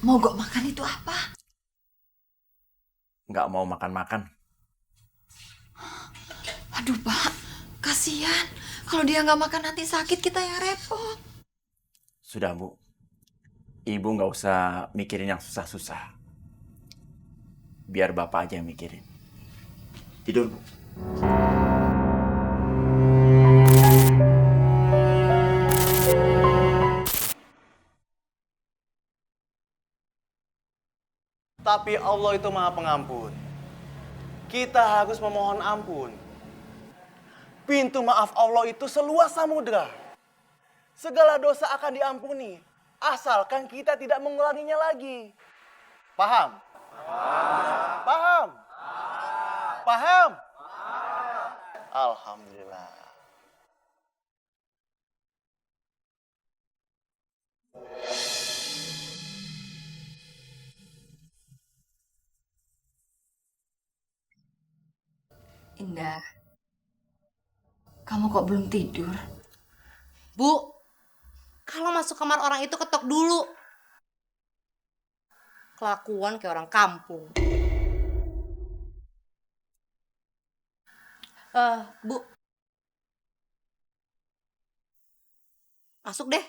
Mogok makan itu apa? Nggak mau makan-makan. Aduh Pak, kasihan. Kalau dia nggak makan nanti sakit, kita yang repot. Sudah, Bu. Ibu nggak usah mikirin yang susah-susah. Biar Bapak aja yang mikirin. Tidur, Bu. Tapi Allah itu Maha Pengampun. Kita harus memohon ampun. Pintu maaf Allah itu seluas samudra. Segala dosa akan diampuni, asalkan kita tidak mengulanginya lagi. Paham? Paham? Paham? Alhamdulillah. Indah, kamu kok belum tidur? Bu, kalau masuk kamar orang itu ketok dulu. Kelakuan kayak orang kampung. Bu. Masuk deh.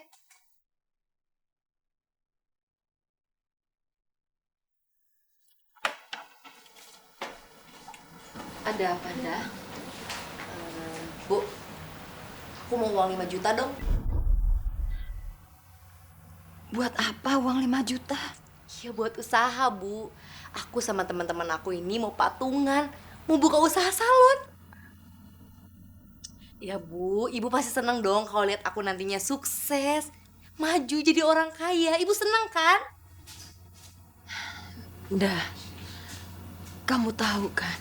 Ada apa, Dah? Bu, aku mau uang 5 juta dong. Buat apa uang 5 juta? Ya buat usaha, Bu. Aku sama teman-teman aku ini mau patungan, mau buka usaha salon. Ya Bu, Ibu pasti seneng dong kalau lihat aku nantinya sukses, maju jadi orang kaya. Ibu seneng kan? Dah, kamu tahu kan,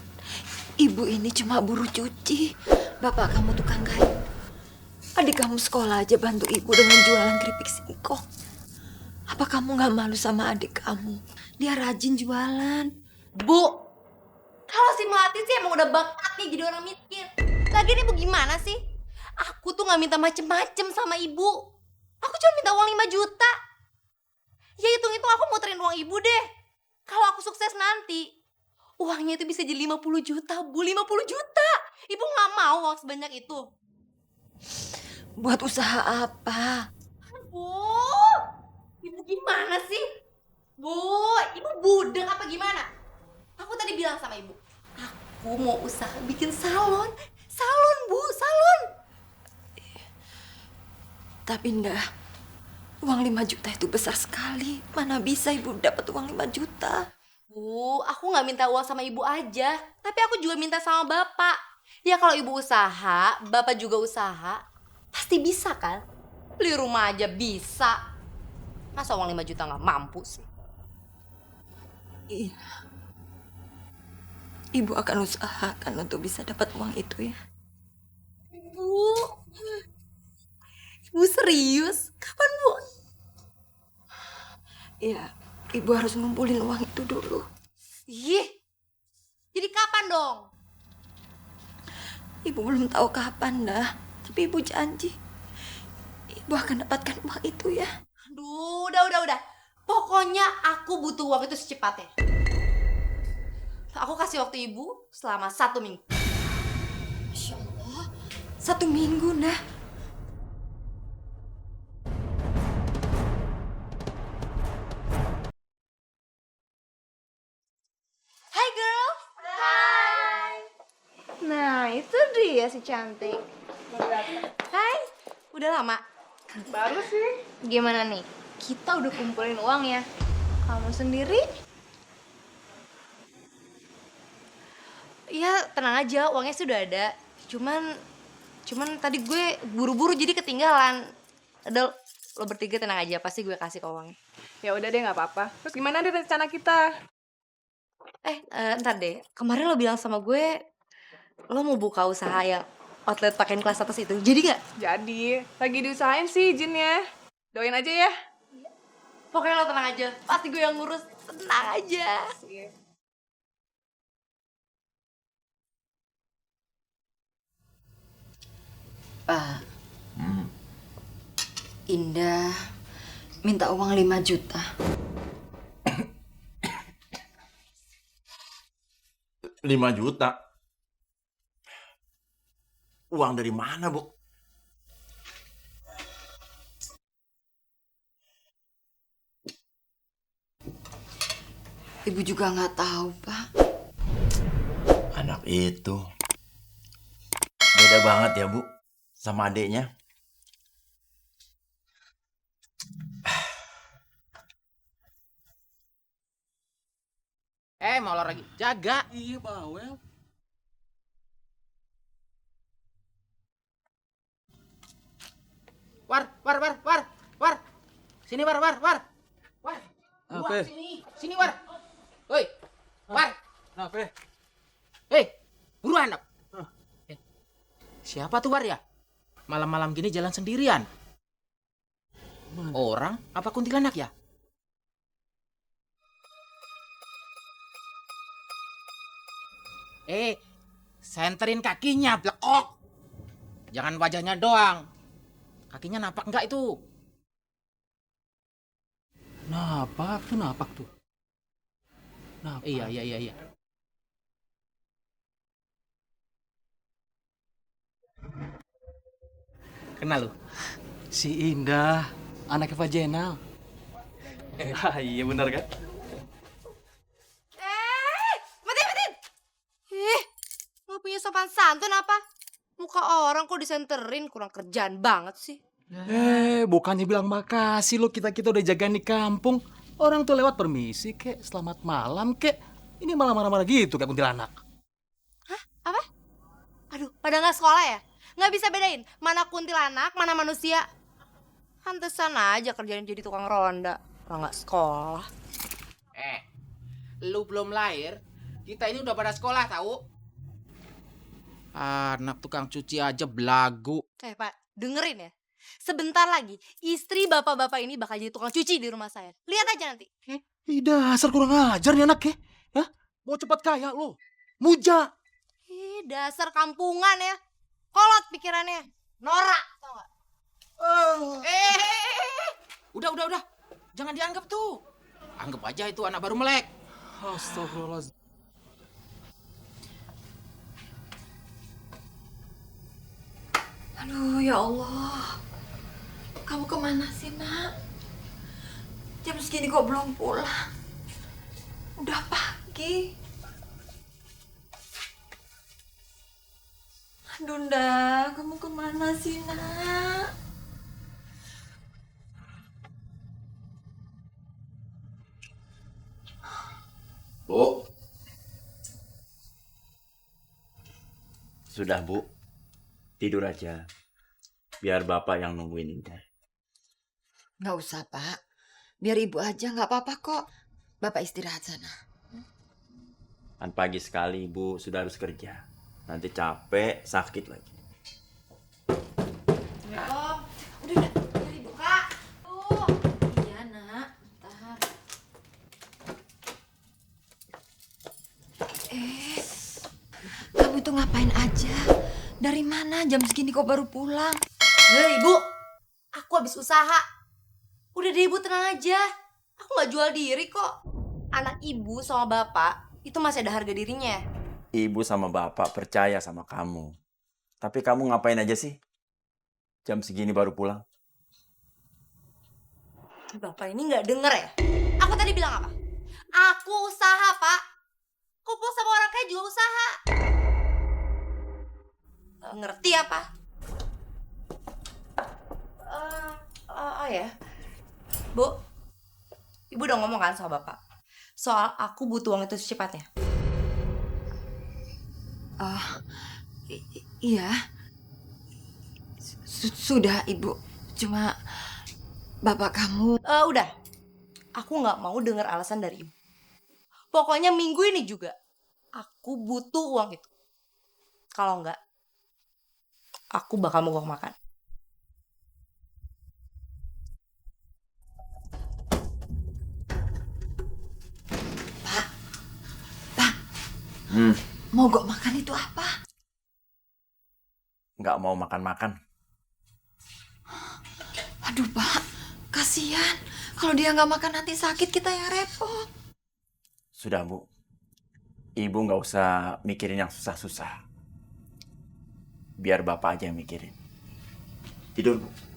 ibu ini cuma buruh cuci. Bapak kamu tukang kayu. Adik kamu sekolah aja bantu ibu dengan jualan keripik singkong. Apa kamu gak malu sama adik kamu? Dia rajin jualan. Bu, kalau si Melati sih emang udah bakatnya jadi orang miskin. Lagian Ibu gimana sih? Aku tuh gak minta macem-macem sama Ibu. Aku cuma minta uang 5 juta. Ya hitung-hitung aku muterin uang Ibu deh. Kalau aku sukses nanti, uangnya itu bisa jadi 50 juta, Bu. 50 juta. Ibu gak mau uang sebanyak itu. Buat usaha apa? Bu, Ibu gimana sih? Bu, Ibu budek apa gimana? Aku tadi bilang sama Ibu, aku mau usaha bikin salon. Salon, Bu, salon. Tapi Indah, uang 5 juta itu besar sekali. Mana bisa ibu dapat uang 5 juta? Bu, aku nggak minta uang sama Ibu aja, tapi aku juga minta sama Bapak. Ya kalau Ibu usaha, Bapak juga usaha, pasti bisa kan? Beli rumah aja bisa. Masa uang 5 juta nggak mampu sih? Iya. Ibu akan usahakan untuk bisa dapat uang itu ya. Bu, Ibu serius? Kapan, Bu? Iya, ibu harus ngumpulin uang itu dulu. Ih, jadi kapan dong? Ibu belum tahu kapan dah, tapi ibu janji ibu akan dapatkan uang itu ya. Aduh, udah. Pokoknya aku butuh uang itu secepatnya. Aku kasih waktu Ibu selama 1 minggu. Masya Allah, 1 minggu dah. Hai girl. Hai. Nah, itu dia si cantik. Hai. Udah lama? Baru sih. Gimana nih? Kita udah kumpulin uang ya. Kamu sendiri? Ya tenang aja, uangnya sudah ada. Cuman tadi gue buru-buru jadi ketinggalan. Udah, lo bertiga tenang aja, pasti gue kasih ke uangnya. Ya udah deh, nggak apa-apa. Terus gimana deh rencana kita? Ntar deh. Kemarin lo bilang sama gue, lo mau buka usaha yang outlet pakaian kelas atas itu. Jadi nggak? Jadi, lagi diusahain sih izinnya. Doain aja ya. Pokoknya lo tenang aja, pasti gue yang ngurus. Tenang aja. Pak, Indah minta uang 5 juta. 5 juta. Uang dari mana, Bu? Ibu juga nggak tahu, Pak. Anak itu beda banget ya, Bu, sama adiknya. Mau olahraga. Jaga. Iya, bawel. War. Sini, War. War. Apa? Sini, War. Woi. War. Kenapa? Hei, buruan, Dok. Siapa tuh, War ya? Malam-malam gini jalan sendirian. Orang apa kuntilanak ya? Senterin kakinya, blekok. Jangan wajahnya doang. Kakinya napak enggak itu? Napak tuh. Napak. Iya. Kenal lu? Si Indah, anaknya Pak Jenal. Iya benar kan? Matiin! Nggak punya sopan santun apa? Muka orang kok disenterin, kurang kerjaan banget sih. Bukannya bilang makasih lo, kita udah jagain di kampung. Orang tuh lewat permisi kek, selamat malam kek. Ini malah marah-marah gitu kayak kuntilanak. Hah? Apa? Aduh, pada nggak sekolah ya? Nggak bisa bedain mana kuntilanak, mana manusia. Pantesan aja kerjaan jadi tukang ronda. Orang nggak sekolah. Lu belum lahir, kita ini udah pada sekolah tahu? Anak tukang cuci aja belagu. Pak, dengerin ya. Sebentar lagi, istri bapak-bapak ini bakal jadi tukang cuci di rumah saya. Lihat aja nanti. Ih, dasar kurang ajar nih anak ya. Hah? Mau cepat kaya lo. Muja. Dasar kampungan ya. Kolot pikirannya. Norak, tau gak? Udah. Jangan dianggap tuh. Anggap aja itu anak baru melek. Astagfirullahaladzim. Aduh, ya Allah. Kamu kemana sih, Nak? Jam segini kok belum pulang? Udah pagi. Aduh, Nda, kamu kemana sih, Nak? Bu. Sudah, Bu. Tidur aja. Biar Bapak yang nungguin Indah. Nggak usah, Pak. Biar Ibu aja, nggak apa-apa kok. Bapak istirahat sana. Kan pagi sekali Ibu sudah harus kerja. Nanti capek, sakit lagi. Udah, biar Ibu, Kak. Tuh. Iya, Nak. Tahan. Kamu itu ngapain aja? Dari mana jam segini kok baru pulang? Ibu, aku habis usaha. Udah deh ibu, tenang aja. Aku gak jual diri kok. Anak ibu sama bapak itu masih ada harga dirinya. Ibu sama Bapak percaya sama kamu. Tapi kamu ngapain aja sih? Jam segini baru pulang. Bapak ini gak denger ya? Aku tadi bilang apa? Aku usaha, Pak. Kumpul sama orang kaya juga usaha. Ngerti apa? Oh ya. Bu, Ibu udah ngomong kan sama Bapak? Soal aku butuh uang itu secepatnya. Iya. Sudah, Ibu. Cuma Bapak kamu... Udah. Aku nggak mau dengar alasan dari Ibu. Pokoknya minggu ini juga aku butuh uang itu. Kalau enggak, aku bakal mogok makan. Pak, mogok makan itu apa? Nggak mau makan-makan. Aduh, Pak. Kasihan. Kalau dia nggak makan nanti sakit, kita yang repot. Sudah, Bu. Ibu nggak usah mikirin yang susah-susah. Biar bapak aja yang mikirin. Tidur, Bu.